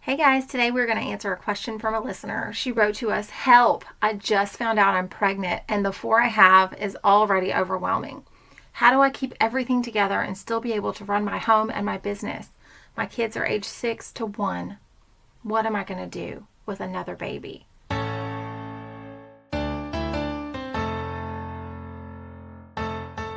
Hey guys, today we're going to answer a question from a listener. She wrote to us, "Help, I just found out I'm pregnant and the four I have is already overwhelming. How do I keep everything together and still be able to run my home and my business? My kids are age 6 to 1. What am I going to do with another baby?"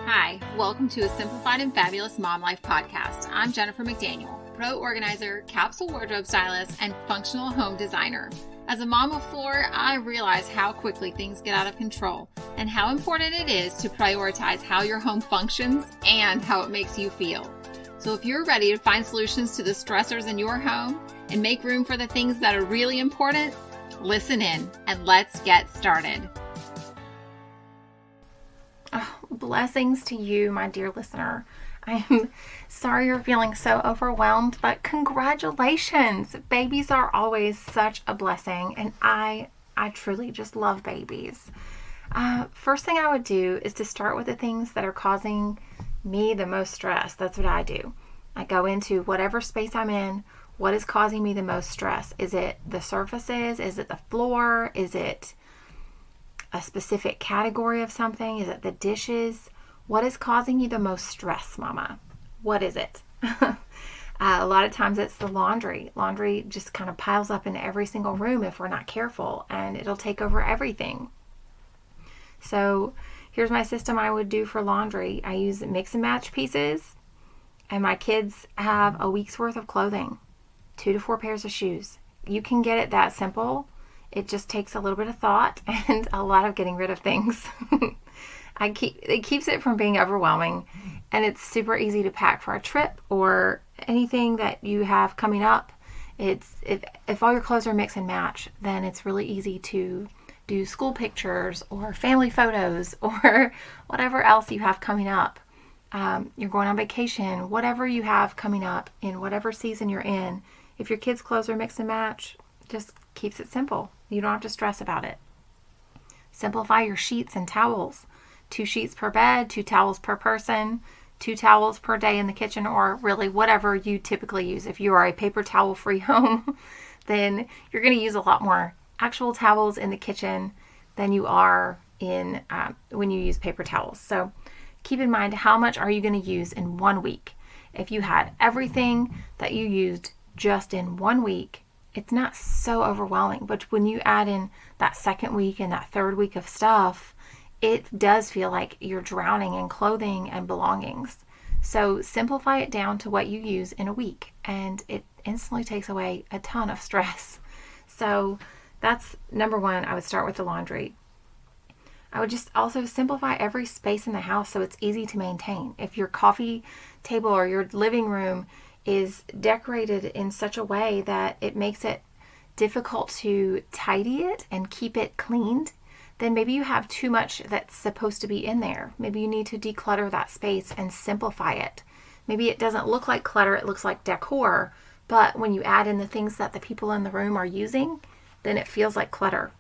Hi, welcome to a Simplified and Fabulous Mom Life podcast. I'm Jennifer McDaniel, pro organizer, capsule wardrobe stylist, and functional home designer. As a mom of four, I realize how quickly things get out of control and how important it is to prioritize how your home functions and how it makes you feel. So if you're ready to find solutions to the stressors in your home and make room for the things that are really important, listen in and let's get started. Oh, blessings to you, my dear listener. I am sorry you're feeling so overwhelmed, but congratulations. Babies are always such a blessing, and I truly just love babies. First thing I would do is to start with the things that are causing me the most stress. That's what I do. I go into whatever space I'm in. What is causing me the most stress? Is it the surfaces? Is it the floor? Is it a specific category of something? Is it the dishes? What is causing you the most stress, Mama? What is it? A lot of times it's the laundry. Laundry just kind of piles up in every single room if we're not careful, and it'll take over everything. So here's my system I would do for laundry. I use mix and match pieces, and my kids have a week's worth of clothing, 2 to 4 pairs of shoes. You can get it that simple. It just takes a little bit of thought and a lot of getting rid of things. It keeps it from being overwhelming, and it's super easy to pack for a trip or anything that you have coming up. If all your clothes are mix and match, then it's really easy to do school pictures or family photos or whatever else you have coming up. You're going on vacation, whatever you have coming up in whatever season you're in. If your kids' clothes are mix and match, just keeps it simple. You don't have to stress about it. Simplify your sheets and towels. 2 sheets per bed, 2 towels per person, 2 towels per day in the kitchen, or really whatever you typically use. If you are a paper towel free home, then you're going to use a lot more actual towels in the kitchen than you are in when you use paper towels. So keep in mind, how much are you going to use in 1 week? If you had everything that you used just in 1 week, it's not so overwhelming. But when you add in that second week and that third week of stuff, it does feel like you're drowning in clothing and belongings. So simplify it down to what you use in a week, and it instantly takes away a ton of stress. So that's number one. I would start with the laundry. I would just also simplify every space in the house so it's easy to maintain. If your coffee table or your living room is decorated in such a way that it makes it difficult to tidy it and keep it cleaned, then maybe you have too much that's supposed to be in there. Maybe you need to declutter that space and simplify it. Maybe it doesn't look like clutter, it looks like decor, but when you add in the things that the people in the room are using, then it feels like clutter.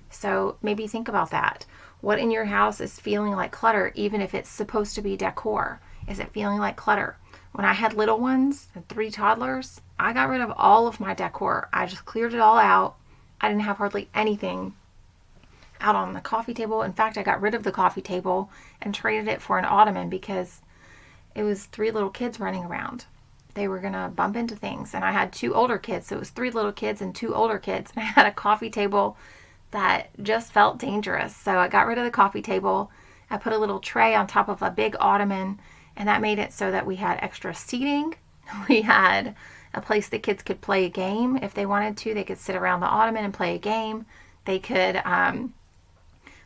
So maybe think about that. What in your house is feeling like clutter, even if it's supposed to be decor? Is it feeling like clutter? When I had little ones, 3 toddlers, I got rid of all of my decor. I just cleared it all out. I didn't have hardly anything out on the coffee table. In fact, I got rid of the coffee table and traded it for an ottoman because it was 3 little kids running around. They were going to bump into things. And I had 2 older kids, so it was 3 little kids and 2 older kids. And I had a coffee table that just felt dangerous. So I got rid of the coffee table. I put a little tray on top of a big ottoman, and that made it so that we had extra seating. We had a place the kids could play a game if they wanted to. They could sit around the ottoman and play a game. They could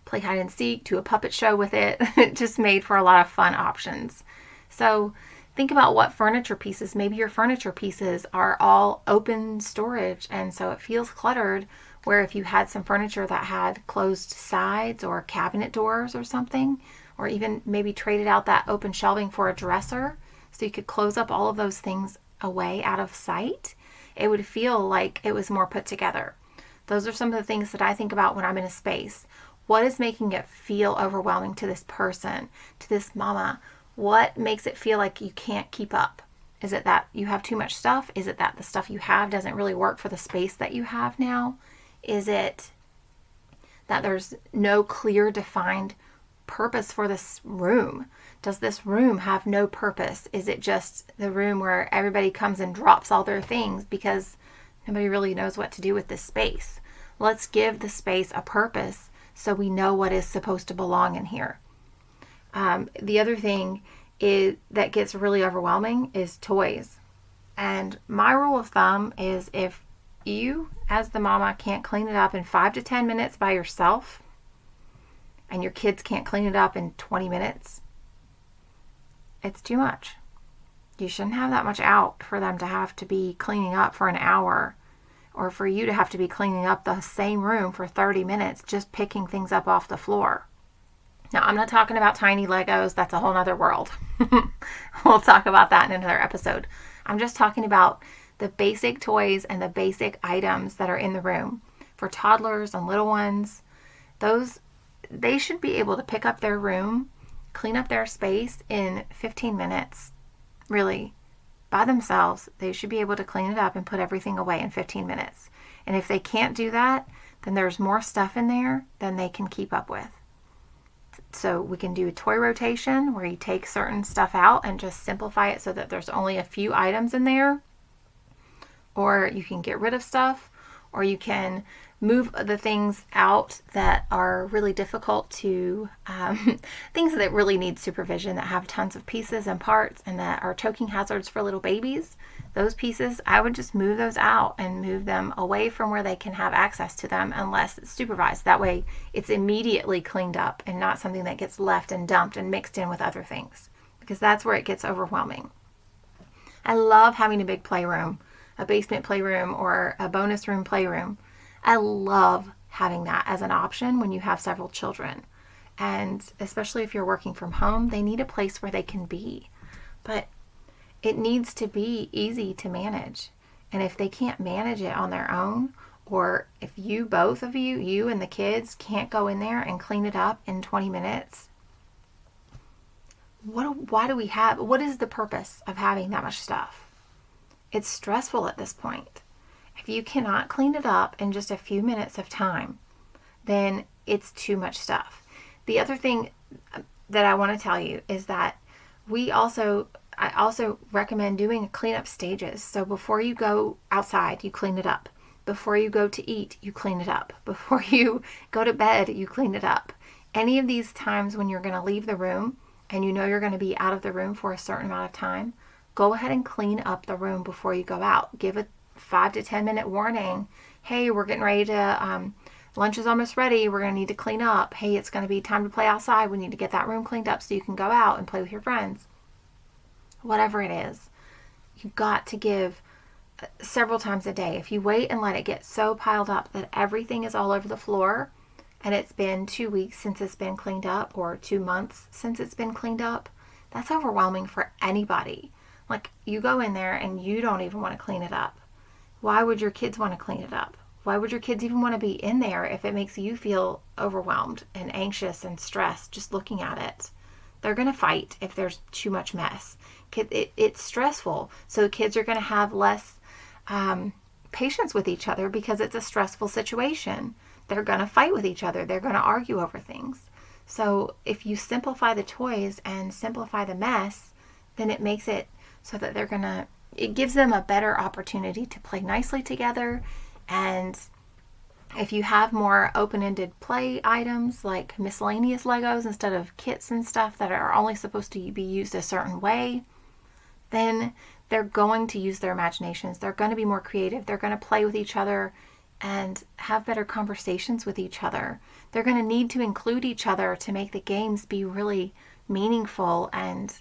play hide and seek, do a puppet show with it. It just made for a lot of fun options. So think about what furniture pieces, maybe your furniture pieces are all open storage, and so it feels cluttered, where if you had some furniture that had closed sides or cabinet doors or something, or even maybe traded out that open shelving for a dresser so you could close up all of those things away out of sight, it would feel like it was more put together. Those are some of the things that I think about when I'm in a space. What is making it feel overwhelming to this person, to this mama? What makes it feel like you can't keep up? Is it that you have too much stuff? Is it that the stuff you have doesn't really work for the space that you have now? Is it that there's no clear defined purpose for this room? Does this room have no purpose? Is it just the room where everybody comes and drops all their things because nobody really knows what to do with this space? Let's give the space a purpose so we know what is supposed to belong in here. The other thing is that gets really overwhelming is toys. And my rule of thumb is if you, as the mama, can't clean it up in 5 to 10 minutes by yourself, and your kids can't clean it up in 20 minutes, it's too much. You shouldn't have that much out for them to have to be cleaning up for an hour, or for you to have to be cleaning up the same room for 30 minutes just picking things up off the floor. Now, I'm not talking about tiny Legos. That's a whole nother world. We'll talk about that in another episode. I'm just talking about the basic toys and the basic items that are in the room. For toddlers and little ones, they should be able to pick up their room, clean up their space in 15 minutes. Really, by themselves, they should be able to clean it up and put everything away in 15 minutes. And if they can't do that, then there's more stuff in there than they can keep up with. So we can do a toy rotation where you take certain stuff out and just simplify it so that there's only a few items in there. Or you can get rid of stuff, or you can move the things out that are really difficult to, things that really need supervision, that have tons of pieces and parts and that are choking hazards for little babies. Those pieces, I would just move those out and move them away from where they can have access to them unless it's supervised. That way it's immediately cleaned up and not something that gets left and dumped and mixed in with other things, because that's where it gets overwhelming. I love having a big playroom, a basement playroom or a bonus room playroom. I love having that as an option when you have several children. And especially if you're working from home, they need a place where they can be. But it needs to be easy to manage. And if they can't manage it on their own, or if both of you and the kids, can't go in there and clean it up in 20 minutes, what is the purpose of having that much stuff? It's stressful at this point. If you cannot clean it up in just a few minutes of time, then it's too much stuff. The other thing that I want to tell you is that I also recommend doing cleanup stages. So before you go outside, you clean it up. Before you go to eat, you clean it up. Before you go to bed, you clean it up. Any of these times when you're going to leave the room and you know you're going to be out of the room for a certain amount of time, go ahead and clean up the room before you go out. Give it 5 to 10 minute warning. Hey, we're getting ready to, lunch is almost ready. We're going to need to clean up. Hey, it's going to be time to play outside. We need to get that room cleaned up so you can go out and play with your friends. Whatever it is, you've got to give several times a day. If you wait and let it get so piled up that everything is all over the floor and it's been 2 weeks since it's been cleaned up or 2 months since it's been cleaned up, that's overwhelming for anybody. Like, you go in there and you don't even want to clean it up. Why would your kids want to clean it up? Why would your kids even want to be in there if it makes you feel overwhelmed and anxious and stressed just looking at it? They're going to fight if there's too much mess. It's stressful. So kids are going to have less patience with each other because it's a stressful situation. They're going to fight with each other. They're going to argue over things. So if you simplify the toys and simplify the mess, then it makes it so that it gives them a better opportunity to play nicely together. And if you have more open-ended play items like miscellaneous Legos instead of kits and stuff that are only supposed to be used a certain way, then they're going to use their imaginations. They're going to be more creative. They're going to play with each other and have better conversations with each other. They're going to need to include each other to make the games be really meaningful, and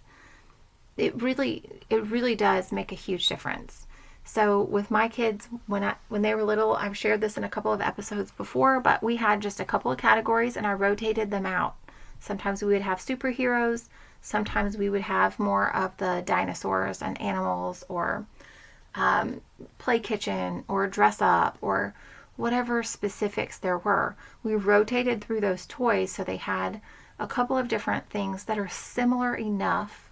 it really does make a huge difference. So with my kids, when they were little, I've shared this in a couple of episodes before, but we had just a couple of categories and I rotated them out. Sometimes we would have superheroes. Sometimes we would have more of the dinosaurs and animals, or play kitchen, or dress up, or whatever specifics there were. We rotated through those toys so they had a couple of different things that are similar enough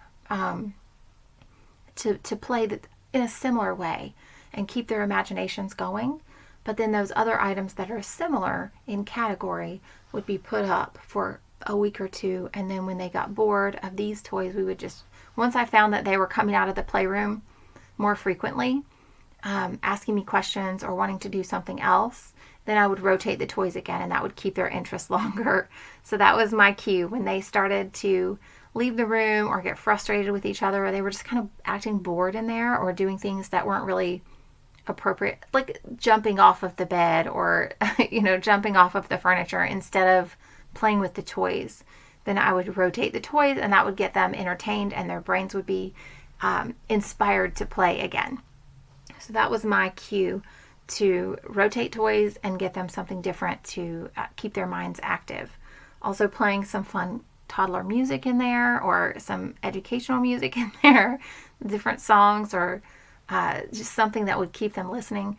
to play in a similar way and keep their imaginations going. But then those other items that are similar in category would be put up for a week or two. And then when they got bored of these toys, we would just, once I found that they were coming out of the playroom more frequently, asking me questions or wanting to do something else, then I would rotate the toys again, and that would keep their interest longer. So that was my cue. When they started to leave the room or get frustrated with each other, or they were just kind of acting bored in there or doing things that weren't really appropriate, like jumping off of the bed or, jumping off of the furniture instead of playing with the toys, then I would rotate the toys, and that would get them entertained and their brains would be inspired to play again. So that was my cue to rotate toys and get them something different to keep their minds active. Also playing some fun toddler music in there or some educational music in there, different songs, or just something that would keep them listening.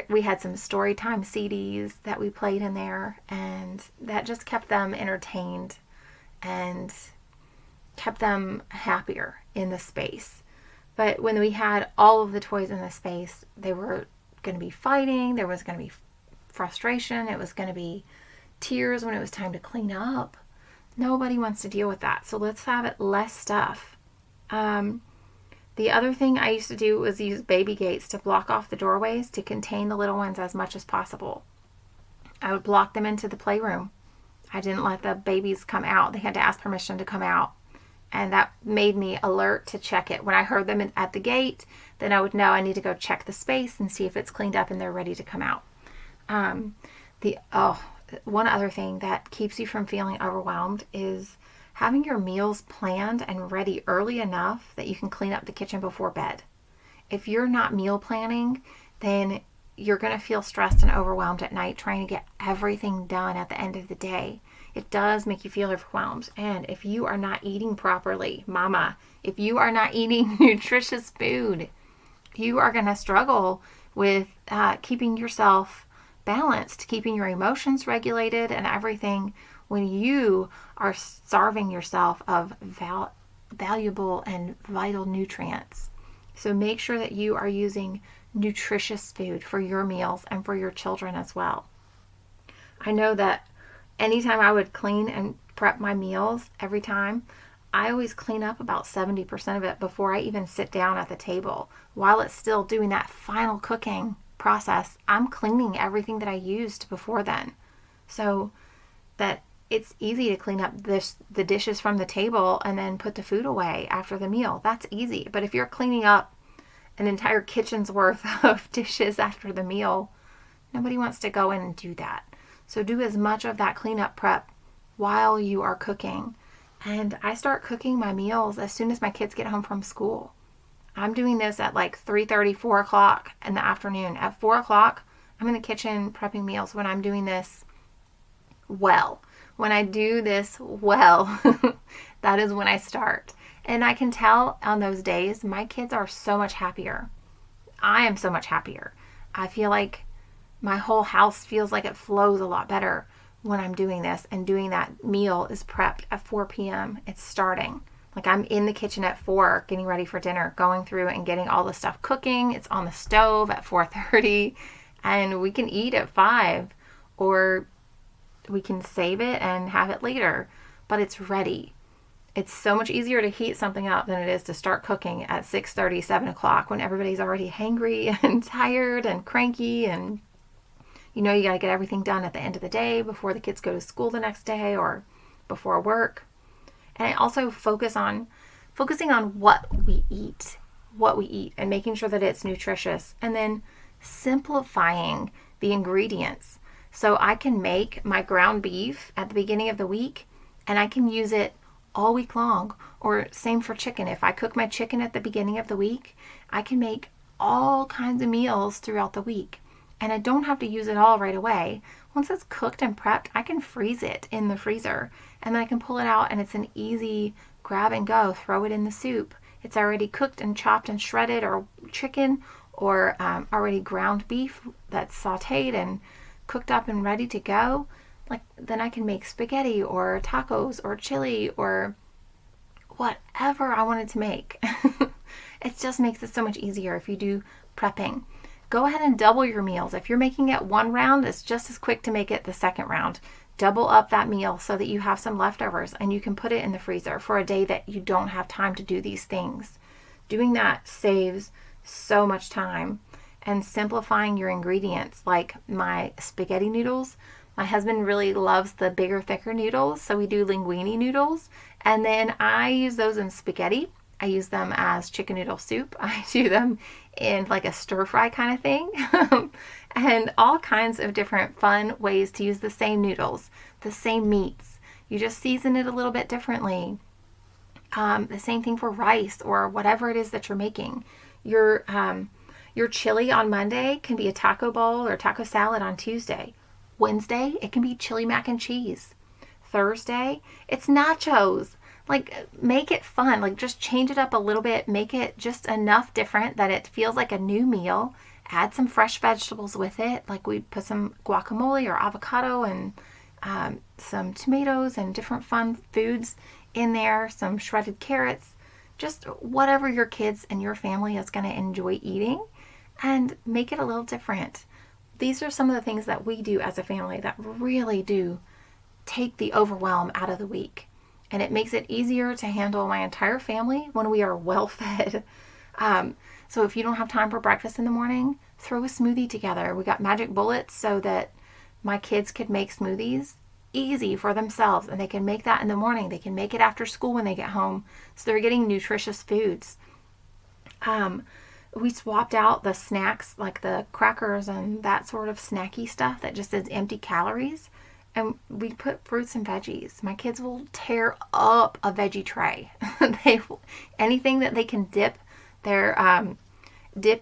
We had some story time CDs that we played in there, and that just kept them entertained and kept them happier in the space. But when we had all of the toys in the space, they were going to be fighting, there was going to be frustration, it was going to be tears when it was time to clean up. Nobody wants to deal with that, so let's have it less stuff. The other thing I used to do was use baby gates to block off the doorways to contain the little ones as much as possible. I would block them into the playroom. I didn't let the babies come out. They had to ask permission to come out. And that made me alert to check it. When I heard them at the gate, then I would know I need to go check the space and see if it's cleaned up and they're ready to come out. One other thing that keeps you from feeling overwhelmed is having your meals planned and ready early enough that you can clean up the kitchen before bed. If you're not meal planning, then you're going to feel stressed and overwhelmed at night trying to get everything done at the end of the day. It does make you feel overwhelmed. And if you are not eating properly, mama, if you are not eating nutritious food, you are going to struggle with keeping yourself balanced, keeping your emotions regulated and everything when you are starving yourself of valuable and vital nutrients. So make sure that you are using nutritious food for your meals and for your children as well. I know that anytime I would clean and prep my meals, every time, I always clean up about 70% of it before I even sit down at the table. While it's still doing that final cooking process, I'm cleaning everything that I used before then, so that it's easy to clean up the dishes from the table and then put the food away after the meal. That's easy. But if you're cleaning up an entire kitchen's worth of dishes after the meal, nobody wants to go in and do that. So do as much of that cleanup prep while you are cooking. And I start cooking my meals as soon as my kids get home from school. I'm doing this at like 3:30, 4 o'clock in the afternoon. At 4 o'clock, I'm in the kitchen prepping meals when I'm doing this well. When I do this well, that is when I start. And I can tell on those days, my kids are so much happier. I am so much happier. I feel like my whole house feels like it flows a lot better when I'm doing this, and doing that meal is prepped at 4 p.m. It's starting. Like I'm in the kitchen at 4 getting ready for dinner, going through and getting all the stuff cooking. It's on the stove at 4:30 and we can eat at 5, or we can save it and have it later, but it's ready. It's so much easier to heat something up than it is to start cooking at 6:30, 7 o'clock when everybody's already hangry and tired and cranky, and you got to get everything done at the end of the day before the kids go to school the next day or before work. And I also focusing on what we eat and making sure that it's nutritious, and then simplifying the ingredients. So I can make my ground beef at the beginning of the week and I can use it all week long. Or same for chicken. If I cook my chicken at the beginning of the week, I can make all kinds of meals throughout the week. And I don't have to use it all right away. Once it's cooked and prepped, I can freeze it in the freezer. And then I can pull it out and it's an easy grab and go. Throw it in the soup. It's already cooked and chopped and shredded, or chicken, or already ground beef that's sauteed and cooked up and ready to go. Then I can make spaghetti or tacos or chili or whatever I wanted to make. It just makes it so much easier if you do prepping. Go ahead and double your meals. If you're making it one round, it's just as quick to make it the second round. Double up that meal so that you have some leftovers and you can put it in the freezer for a day that you don't have time to do these things. Doing that saves so much time. And simplifying your ingredients, like my spaghetti noodles. My husband really loves the bigger, thicker noodles, so we do linguine noodles. And then I use those in spaghetti. I use them as chicken noodle soup. I do them in like a stir fry kind of thing. And all kinds of different fun ways to use the same noodles, the same meats. You just season it a little bit differently. The same thing for rice or whatever it is that you're making. Your chili on Monday can be a taco bowl or taco salad on Tuesday. Wednesday, it can be chili mac and cheese. Thursday, it's nachos. Like, make it fun. Like, just change it up a little bit. Make it just enough different that it feels like a new meal. Add some fresh vegetables with it. Like, we put some guacamole or avocado and some tomatoes and different fun foods in there. Some shredded carrots. Just whatever your kids and your family is going to enjoy eating. And make it a little different. These are some of the things that we do as a family that really do take the overwhelm out of the week. And it makes it easier to handle my entire family when we are well fed. So if you don't have time for breakfast in the morning, throw a smoothie together. We got magic bullets so that my kids could make smoothies easy for themselves. And they can make that in the morning. They can make it after school when they get home. So they're getting nutritious foods. We swapped out the snacks, like the crackers and that sort of snacky stuff that just is empty calories. And we put fruits and veggies. My kids will tear up a veggie tray. Anything that they can dip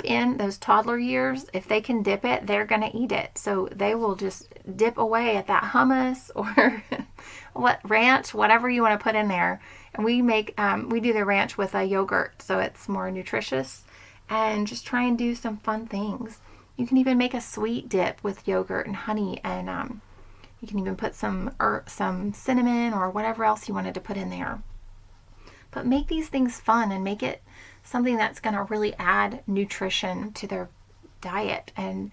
in those toddler years, if they can dip it, they're going to eat it. So they will just dip away at that hummus or ranch, whatever you want to put in there. And we do the ranch with a yogurt, so it's more nutritious. And just try and do some fun things. You can even make a sweet dip with yogurt and honey, and you can even put some cinnamon or whatever else you wanted to put in there. But make these things fun and make it something that's going to really add nutrition to their diet and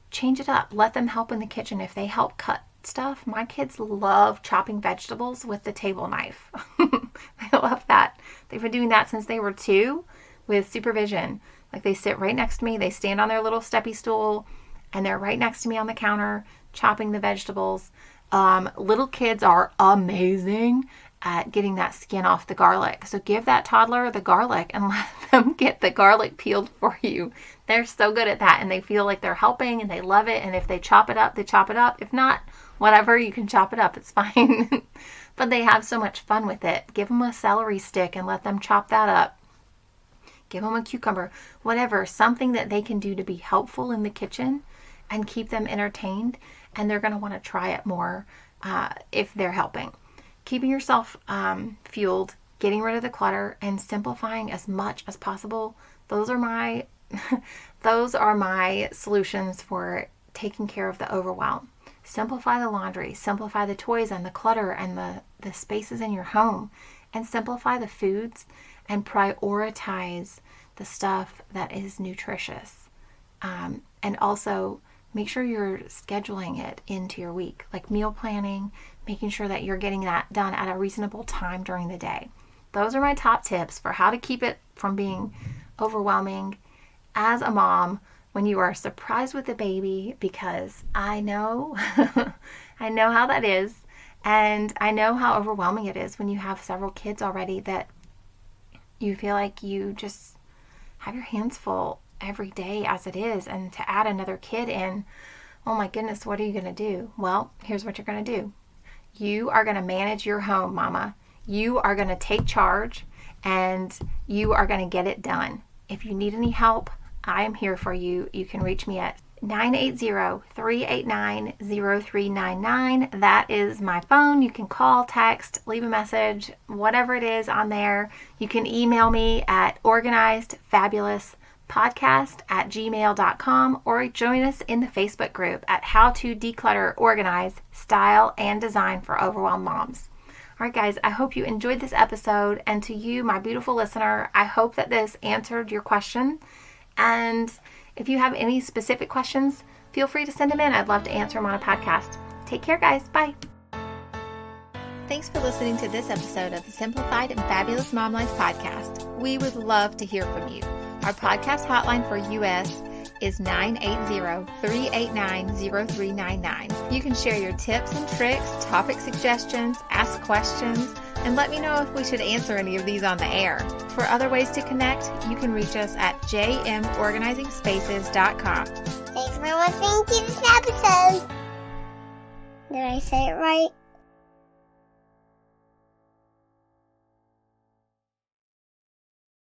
change it up. Let them help in the kitchen. If they help cut stuff, my kids love chopping vegetables with the table knife. I love that. They've been doing that since they were 2 with supervision. Like, they sit right next to me, they stand on their little steppy stool, and they're right next to me on the counter chopping the vegetables. Little kids are amazing at getting that skin off the garlic. So give that toddler the garlic and let them get the garlic peeled for you. They're so good at that, and they feel like they're helping and they love it. And if they chop it up, they chop it up. If not, whatever, you can chop it up. It's fine. But they have so much fun with it. Give them a celery stick and let them chop that up. Give them a cucumber, whatever, something that they can do to be helpful in the kitchen and keep them entertained. And they're going to want to try it more if they're helping. Keeping yourself fueled, getting rid of the clutter, and simplifying as much as possible. Those are my solutions for taking care of the overwhelm. Simplify the laundry, simplify the toys and the clutter and the spaces in your home, and simplify the foods and prioritize the stuff that is nutritious. And also make sure you're scheduling it into your week, like meal planning, making sure that you're getting that done at a reasonable time during the day. Those are my top tips for how to keep it from being overwhelming as a mom when you are surprised with a baby, because I know, I know how that is. And I know how overwhelming it is when you have several kids already that you feel like you just have your hands full every day as it is. And to add another kid in, oh my goodness, what are you going to do? Well, here's what you're going to do. You are going to manage your home, mama. You are going to take charge and you are going to get it done. If you need any help, I am here for you. You can reach me at 980-389-0399. That is my phone. You can call, text, leave a message, whatever it is on there. You can email me at organizedfabulouspodcast@gmail.com or join us in the Facebook group at How to Declutter, Organize, Style, and Design for Overwhelmed Moms. All right, guys, I hope you enjoyed this episode. And to you, my beautiful listener, I hope that this answered your question. And if you have any specific questions, feel free to send them in. I'd love to answer them on a podcast. Take care, guys. Bye. Thanks for listening to this episode of the Simplified and Fabulous Mom Life podcast. We would love to hear from you. Our podcast hotline for US is 980-389-0399. You can share your tips and tricks, topic suggestions, ask questions, and let me know if we should answer any of these on the air. For other ways to connect, you can reach us at jmorganizingspaces.com. Thanks for listening to this episode. Did I say it right?